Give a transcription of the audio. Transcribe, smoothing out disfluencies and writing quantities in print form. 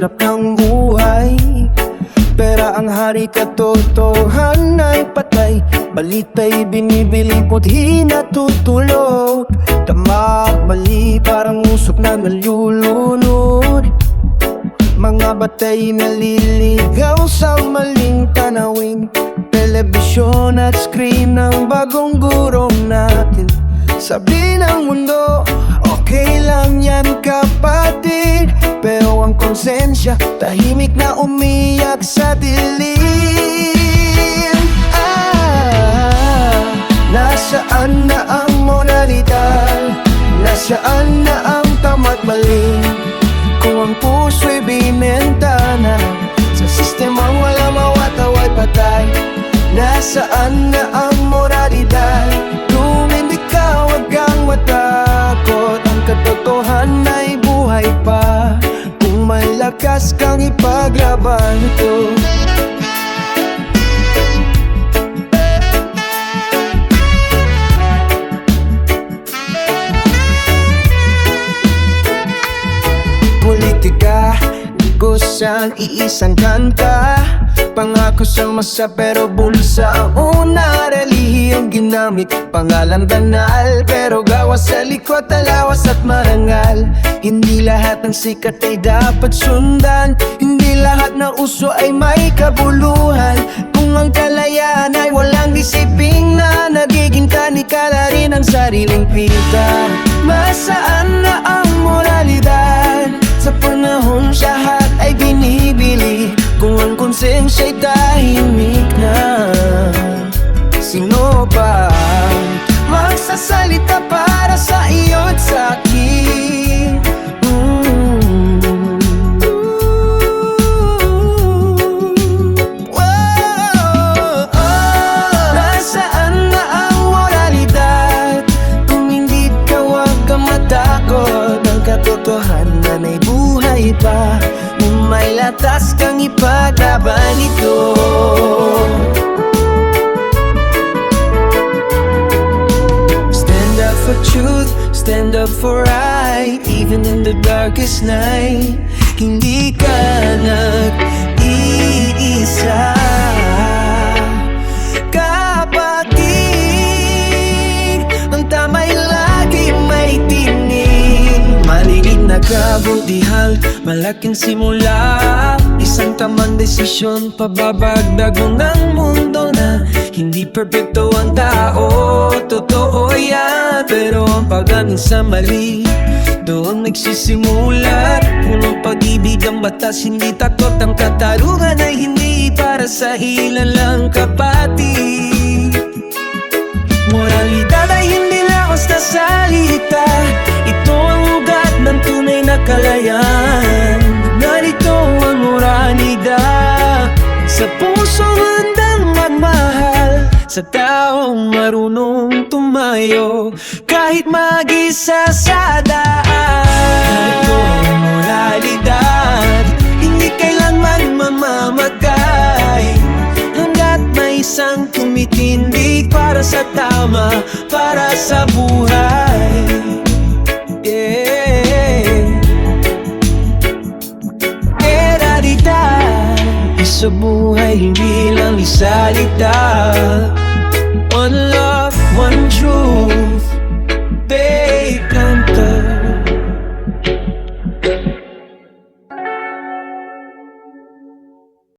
hirap ng buhay. Pera ang hari, katotohanan ay patay. Balita'y binibili, puthi natutulog. Tama at mali, parang usok na nalulunod. Mga batay naliligaw sa maling tanawin. Telebisyon at screen ng bagong gurong natin. Sabi ng mundo, okay lang yan kapatid. Pero ang konsensya, tahimik na umiyak sa dilim. Nasaan na ang moralidad? Nasaan na ang tama't mali? Kung ang puso'y binenta na sa sistemang wala mawataway patay. Nasaan na ang moralidad? Kung hindi ka, wag kang matakot. Ang katotohanan ay buhay pa. Kung malakas kang ipaglaban ito. Politika, negosyo, iisang kanta. Pangako sa masa pero bulsa ang una. Relihiyong ginamit, pangalan banal. Pero gawa sa likod, talawas at marangal. Hindi lahat ng sikat ay dapat sundan. Hindi lahat na uso ay may kabuluhan. Kung ang kalayaan ay walang disiplina, nagiging kanikala rin ang sariling pita. Masaan na ang moralidad? Sa panahon lahat ay binibili. Kung ang konsensya'y tahimik na, sino pa magsasalita para sa iyo't sa'kin? Nasaan na ang moralidad? Kung hindi ka, wag kang matakot. Ang katotohanan ay buhay pa. May latas kang ipaglaban ito. Stand up for truth, stand up for right. Even in the darkest night, hindi ka nag-iisa. Kapatid, ang tama'y lagi may tinig. Malinig na kabutihan, malaking simula. Isang tamang desisyon, pababagdago ng mundo na hindi perfecto ang tao. Totoo yan, pero ang pag-amin sa mali, doon nagsisimulat. Punong pag-ibig ang batas, hindi takot. Ang katarungan ay hindi para sa ilan lang, kapatid. Moralidad ay hindi lakas na salita. Ito ang ugat ng tunay na kalayaan. Narito ang moralidad sa pusong handang magmahal, sa taong marunong tumayo kahit mag-isa sa daan. Narito ang moralidad, hindi kailanman mamamatay. Hanggat may isang tumitindig para sa tama, para sa buhay. Realidad, sa buhay hindi lang isalita.